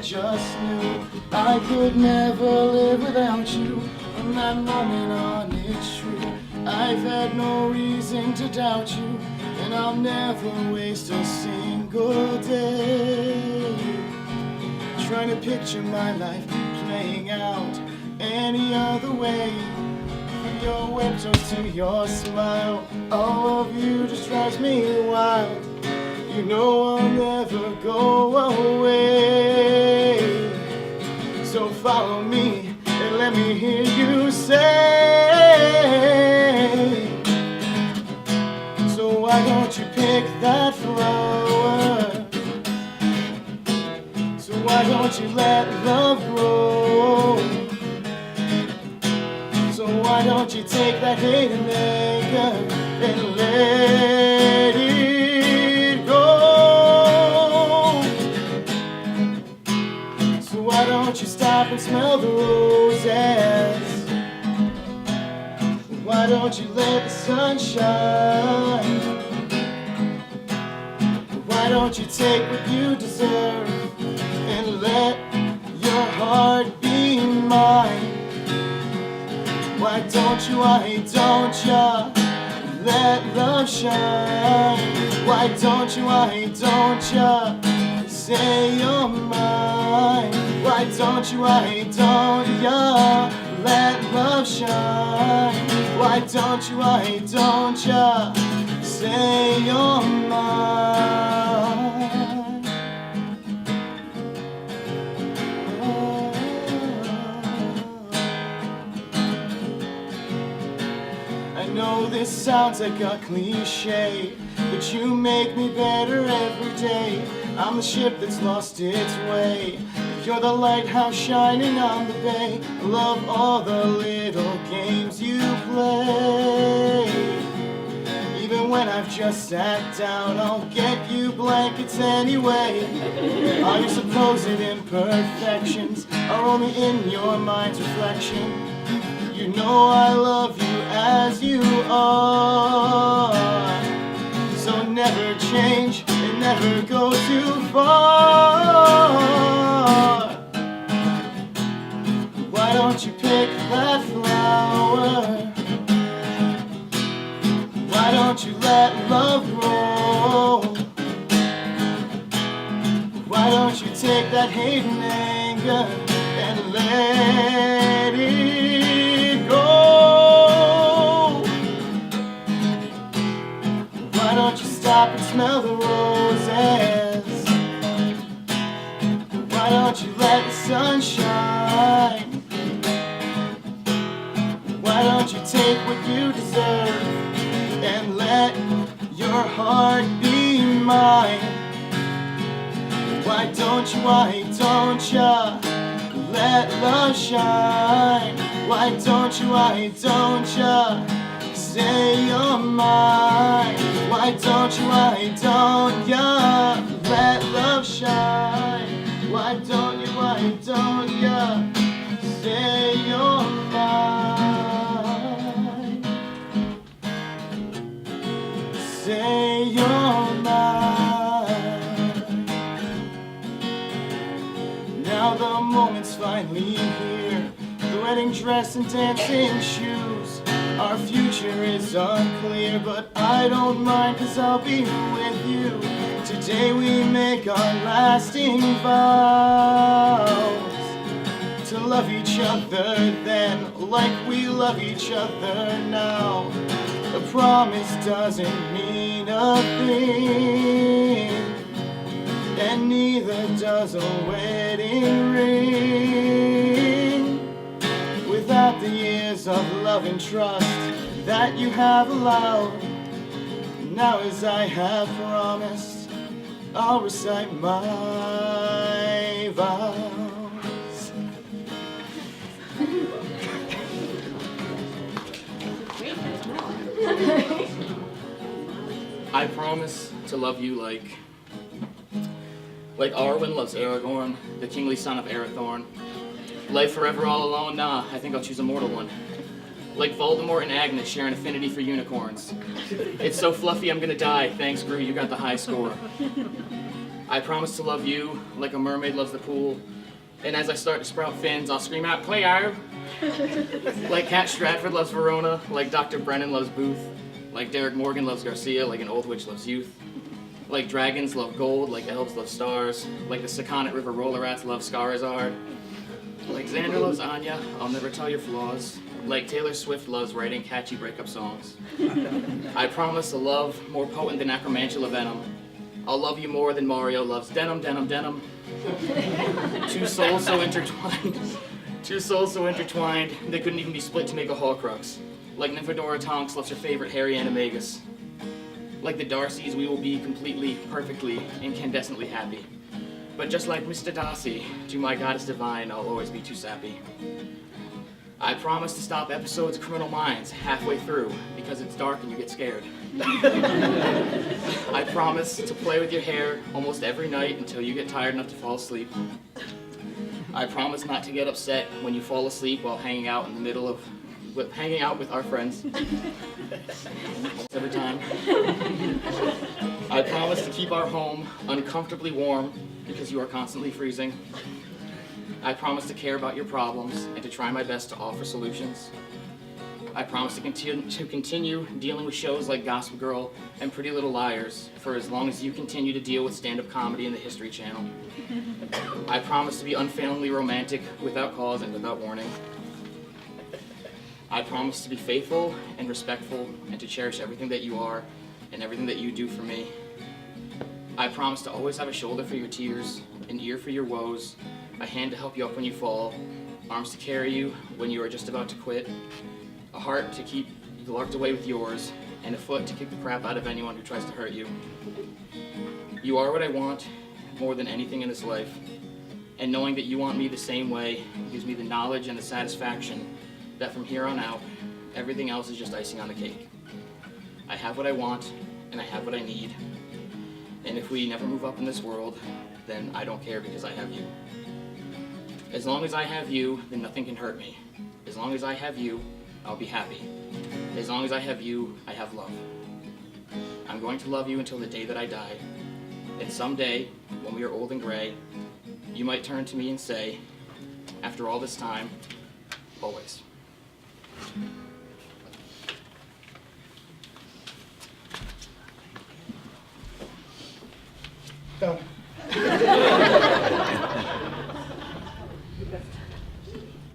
just knew I could never live without you. From that moment on, it's true. I've had no reason to doubt you, and I'll never waste a single day trying to picture my life playing out any other way. From your windows to your smile, all of you just drives me wild. You know I'll never go away. So follow me and let me hear you say, so why don't you pick that flower? So why don't you let love grow? So why don't you take that hate and anger and let it go? So why don't you stop and smell the roses? Why don't you let the sun shine? Why don't you take what you deserve and let your heart be mine? Why don't you let love shine? Why don't you say you're mine? Why don't you let love shine? Why don't you say you're mine? I know this sounds like a cliche, but you make me better every day. I'm the ship that's lost its way. You're the lighthouse shining on the bay. I love all the little games you play. Even when I've just sat down, I'll get you blankets anyway. All your supposed imperfections are only in your mind's reflection. You know I love you as you are. So never change and never go too far. Why don't you pick that flower? Why don't you let love grow? Why don't you take that hate and anger and let it go? Why don't you stop and smell the roses? Why don't you let the sun shine? Why don't you take what you deserve and let your heart be mine? Why don't you let love shine? Why don't you say you're mine? Why don't you let love shine? Why don't you say you're mine? Say you're mine. Now the moment's finally here. The wedding dress and dancing shoes. Our future is unclear, but I don't mind, 'cause I'll be with you. Today we make our lasting vows to love each other then, like we love each other now. A promise doesn't mean a thing, and neither does a wedding ring, without the years of love and trust that you have allowed. Now as I have promised, I'll recite my vows. I promise to love you like Arwen loves Aragorn, the kingly son of Arathorn. Life forever all alone? Nah, I think I'll choose a mortal one. Like Voldemort and Agnes share an affinity for unicorns. It's so fluffy I'm gonna die. Thanks, Gru, you got the high score. I promise to love you like a mermaid loves the pool. And as I start to sprout fins, I'll scream out, play Arab! Like Cat Stratford loves Verona, like Dr. Brennan loves Booth, like Derek Morgan loves Garcia, like an old witch loves youth. Like dragons love gold, like elves love stars, like the Sakonnet River roller rats love Skarazard. Like Xander loves Anya, I'll never tell your flaws. Like Taylor Swift loves writing catchy breakup songs. I promise a love more potent than acromantula venom. I'll love you more than Mario loves denim, denim, denim. Two souls so intertwined, they couldn't even be split to make a Horcrux. Like Nymphadora Tonks loves her favorite hairy animagus. Like the Darcys, we will be completely, perfectly, incandescently happy. But just like Mr. Darcy, to my goddess divine, I'll always be too sappy. I promise to stop episodes of Criminal Minds halfway through because it's dark and you get scared. I promise to play with your hair almost every night until you get tired enough to fall asleep. I promise not to get upset when you fall asleep while hanging out with our friends. Every time. I promise to keep our home uncomfortably warm because you are constantly freezing. I promise to care about your problems and to try my best to offer solutions. I promise to continue dealing with shows like Gossip Girl and Pretty Little Liars for as long as you continue to deal with stand-up comedy in the History Channel. I promise to be unfailingly romantic without cause and without warning. I promise to be faithful and respectful and to cherish everything that you are and everything that you do for me. I promise to always have a shoulder for your tears, an ear for your woes, a hand to help you up when you fall, arms to carry you when you are just about to quit, a heart to keep you locked away with yours, and a foot to kick the crap out of anyone who tries to hurt you. You are what I want more than anything in this life, and knowing that you want me the same way gives me the knowledge and the satisfaction that from here on out, everything else is just icing on the cake. I have what I want, and I have what I need, and if we never move up in this world, then I don't care because I have you. As long as I have you, then nothing can hurt me. As long as I have you, I'll be happy. As long as I have you, I have love. I'm going to love you until the day that I die. And someday, when we are old and gray, you might turn to me and say, after all this time, always. Done.